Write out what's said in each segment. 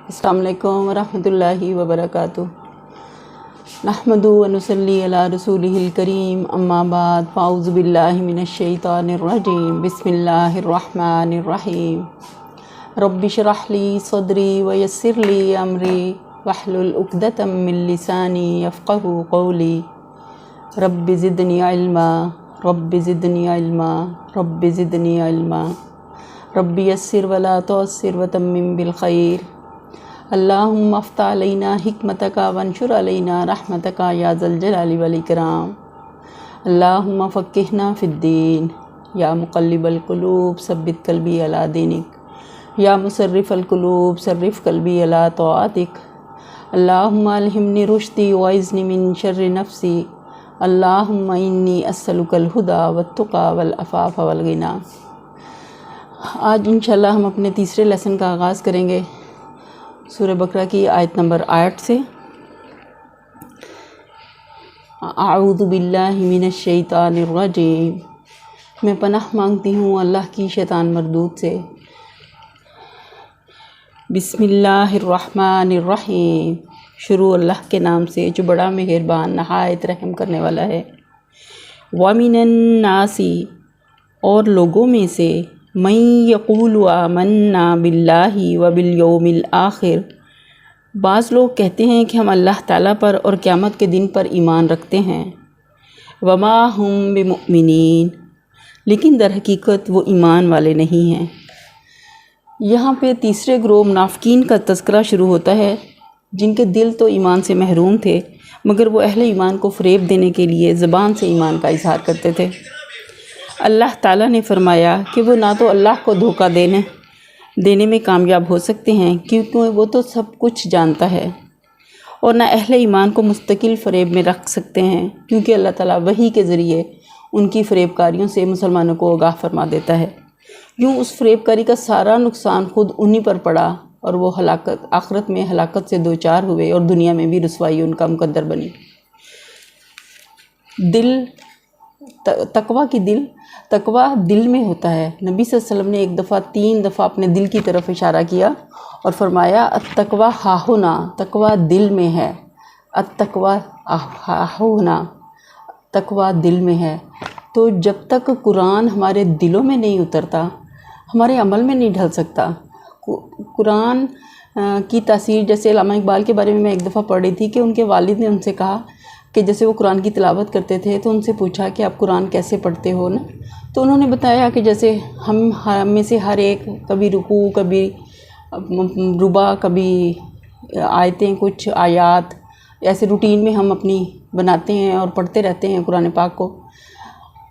अस्सलाम वालेकुम वरहमतुल्लाहि वबरकातुह। नहमदु व नुसल्ली अला रसूलिहिल करीम, अम्मा बाद, फ़ाऊज़ु बिल्लाहि मिनश शैतानिर रजीम, बिस्मिल्लाहिर रहमानिर रहीम। रब्बि इश्रह ली सदरी व यस्सिर ली अमरी वहलुल उक़दतम मिन लिसानी यफ़क़हू क़ौली। Rabbi ज़िदनी इल्मा, rabbi ज़िदनी इल्मा, rabbi ज़िदनी इल्मा। रब्बि यस्सिर वला तुअस्सिर व तम्मिम बिल खैर। अल्लाहुम्मा अफ़्तह अलैना हिकमतका वंशुर अलैना रहमतका या ज़ल जलाली वल इकराम। अल्लाहुम्मा फ़क़्क़िहना फ़िद्दीन। या मुक़ल्लिबल क़ुलूब सब्बित क़ल्बी अला दीनिक। या मुसर्रिफ़ल क़ुलूब सर्रिफ़ क़ल्बी अला तौआतिक। अल्लाहुम्मा अल्हिमनी रुश्दी व इज़्नी मिन शर्रि नफ़्सी। अल्लाहुम्मा इन्नी अस्अलुकल हुदा वत्तुक़ा वल अफ़ाफ़ वल गिना। आज इंशाअल्लाह हम अपने तीसरे लेसन का आगाज़ करेंगे सूरह बकरा की आयत नंबर 8 से। आऊज़ु बिल्लाहि मिनश शैतानिर रजीम। मैं पनाह मांगती हूँ अल्लाह की शैतान मरदूद से। बिस्मिल्लाहिर रहमानिर रहीम। शुरू अल्लाह के नाम से जो बड़ा मेहरबान नहायत रहम करने वाला है। व मिनन नासी, और लोगों में से, मन यक़ूलु आमन्ना बिल्लाहि व बिल यौमिल आखिर, बाज़ लोग कहते हैं कि हम अल्लाह ताला पर और क़यामत के दिन पर ईमान रखते हैं। वमा हुम बिमुमिनीन, लेकिन दर हकीकत वो ईमान वाले नहीं हैं। यहाँ पे तीसरे ग्रोह मुनाफ़िकीन का तज़किरा शुरू होता है, जिनके दिल तो ईमान से महरूम थे, मगर वो अहले ईमान को फ़रेब देने के लिए ज़बान से ईमान का इज़हार करते थे। अल्लाह ताला ने फ़रमाया कि वो ना तो अल्लाह को धोखा देने में कामयाब हो सकते हैं, क्योंकि वो तो सब कुछ जानता है, और ना अहले ईमान को मुस्तकिल फ़रेब में रख सकते हैं, क्योंकि अल्लाह ताला वही के ज़रिए उनकी फ़रेबकारियों से मुसलमानों को आगाह फरमा देता है। यूँ उस फ़रेबकारी का सारा नुकसान खुद उन्हीं पर पड़ा, और वो आखिरत में हलाकत से दो चार हुए, और दुनिया में भी रुसवाई उनका मुकद्दर बनी। तकवा दिल में होता है। नबी सल्लल्लाहु अलैहि वसल्लम ने एक दफ़ा 3 दफ़ा अपने दिल की तरफ इशारा किया और फरमाया, अत्तक़वा हाहुना, तकवा दिल में है। अत्तक़वा हाहुना, तकवा दिल में है। तो जब तक कुरान हमारे दिलों में नहीं उतरता, हमारे अमल में नहीं ढल सकता। कुरान की तासीर, जैसे अल्लामा इक़बाल के बारे में मैं एक दफ़ा पढ़ रही थी कि उनके वालिद ने उनसे कहा कि जैसे वो कुरान की तिलावत करते थे, तो उनसे पूछा कि आप कुरान कैसे पढ़ते हो ना, तो उन्होंने बताया कि जैसे हम में से हर एक कभी रुकू, कभी रुबा, कभी आयतें, कुछ आयात ऐसे रूटीन में हम अपनी बनाते हैं और पढ़ते रहते हैं कुरान पाक को,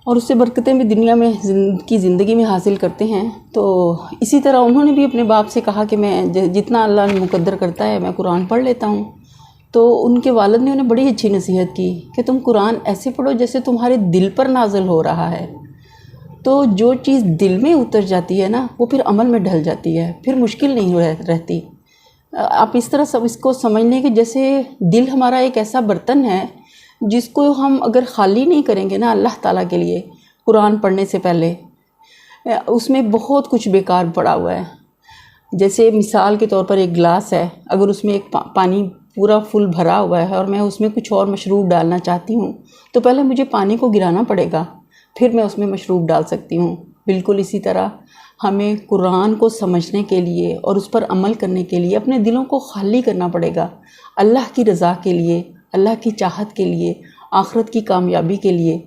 और उससे बरकतें भी दुनिया में की ज़िंदगी में हासिल करते हैं। तो इसी तरह उन्होंने भी अपने बाप से कहा कि मैं जितना अल्लाह मुकद्दर करता है मैं कुरान पढ़ लेता हूँ। तो उनके वालिद ने उन्हें बड़ी अच्छी नसीहत की कि तुम कुरान ऐसे पढ़ो जैसे तुम्हारे दिल पर नाज़िल हो रहा है। तो जो चीज़ दिल में उतर जाती है ना, वो फिर अमल में ढल जाती है, फिर मुश्किल नहीं रहती। आप इस तरह सब इसको समझ लें कि जैसे दिल हमारा एक ऐसा बर्तन है जिसको हम अगर ख़ाली नहीं करेंगे ना अल्लाह ताला के लिए कुरान पढ़ने से पहले, उसमें बहुत कुछ बेकार पड़ा हुआ है। जैसे मिसाल के तौर पर एक गिलास है, अगर उसमें एक पानी पूरा फुल भरा हुआ है और मैं उसमें कुछ और मशरूब डालना चाहती हूँ, तो पहले मुझे पानी को गिराना पड़ेगा, फिर मैं उसमें मशरूब डाल सकती हूँ। बिल्कुल इसी तरह हमें कुरान को समझने के लिए और उस पर अमल करने के लिए अपने दिलों को खाली करना पड़ेगा, अल्लाह की रज़ा के लिए, अल्लाह की चाहत के लिए, आखिरत की कामयाबी के लिए।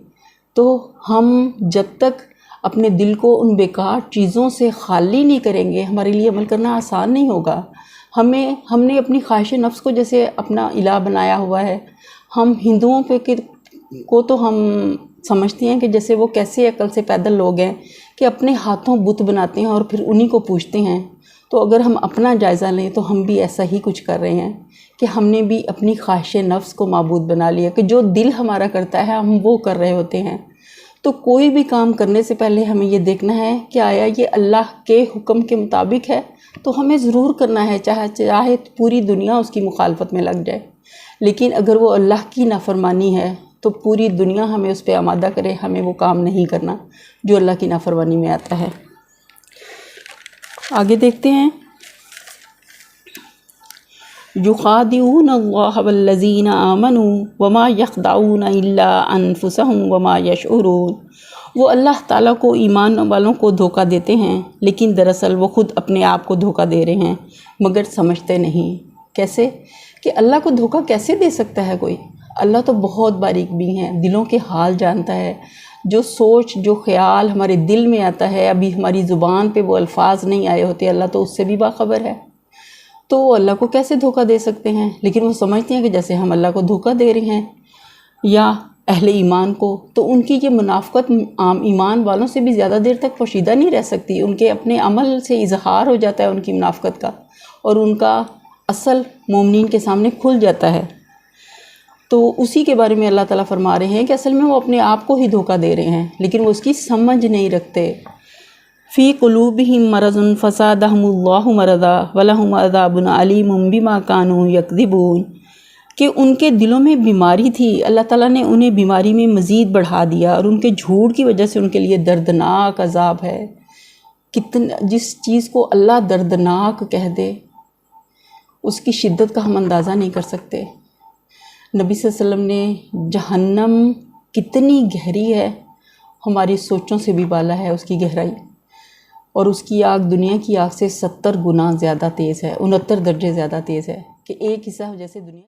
तो हम जब तक अपने दिल को उन बेकार चीज़ों से खाली नहीं करेंगे, हमारे लिए अमल करना आसान नहीं होगा। हमने अपनी ख्वाहिश नफ्स को जैसे अपना इलाह बनाया हुआ है। हम हिंदुओं को तो हम समझते हैं कि जैसे वो कैसे अकल से पैदल लोग हैं कि अपने हाथों बुत बनाते हैं और फिर उन्हीं को पूजते हैं। तो अगर हम अपना जायज़ा लें तो हम भी ऐसा ही कुछ कर रहे हैं कि हमने भी अपनी ख्वाहिश नफ्स को माबूद बना लिया, कि जो दिल हमारा करता है हम वो कर रहे होते हैं। तो कोई भी काम करने से पहले हमें ये देखना है कि आया ये अल्लाह के हुक्म के मुताबिक है, तो हमें ज़रूर करना है, चाहे पूरी दुनिया उसकी मुखालफत में लग जाए। लेकिन अगर वो अल्लाह की नाफरमानी है तो पूरी दुनिया हमें उस पर आमादा करे, हमें वो काम नहीं करना जो अल्लाह की नाफरमानी में आता है। आगे देखते हैं। युखादिऊन अल्लाह वल्लज़ीना आमनू वमा यख़दाऊन इल्ला अनफुसहुम वमा यशऊरून। वो अल्लाह ताला को ईमान वालों को धोखा देते हैं, लेकिन दरअसल वो ख़ुद अपने आप को धोखा दे रहे हैं मगर समझते नहीं। कैसे कि अल्लाह को धोखा कैसे दे सकता है कोई? अल्लाह तो बहुत बारीक भी हैं, दिलों के हाल जानता है। जो सोच जो ख़्याल हमारे दिल में आता है, अभी हमारी ज़ुबान पे वो अल्फाज नहीं आए होते, अल्लाह तो उससे भी बाखबर है। तो वो अल्लाह को कैसे धोखा दे सकते हैं? लेकिन वो समझते हैं कि जैसे हम अल्लाह को धोखा दे रहे हैं या अहले ईमान को, तो उनकी ये मुनाफ़क़त आम ईमान वालों से भी ज़्यादा देर तक पोशीदा नहीं रह सकती। उनके अपने अमल से इजहार हो जाता है उनकी मुनाफ़क़त का, और उनका असल मोमिनीन के सामने खुल जाता है। तो उसी के बारे में अल्लाह ताला फरमा रहे हैं कि असल में वो अपने आप को ही धोखा दे रहे हैं, लेकिन वो उसकी समझ नहीं रखते। फ़ी क़ुलूबिहिम मरज़ुन फ़ज़ादहुमुल्लाहु मरज़ा वलहुम अज़ाबुन अलीमुम बिमा कानू यकज़िबून, कि उनके दिलों में बीमारी थी, अल्लाह ताला ने उन्हें बीमारी में मज़ीद बढ़ा दिया, और उनके झूठ की वजह से उनके लिए दर्दनाक अज़ाब है। कितना जिस चीज़ को अल्लाह दर्दनाक कह दे उसकी शिद्दत का हम अंदाज़ा नहीं कर सकते। नबी सल्लल्लाहु अलैहि वसल्लम ने जहन्नम कितनी गहरी है, हमारी सोचों से भी बाला है उसकी गहराई, और उसकी आग दुनिया की आग से 70 गुना ज़्यादा तेज़ है, 69 दर्जे ज़्यादा तेज़ है कि एक हिस्सा जैसे दुनिया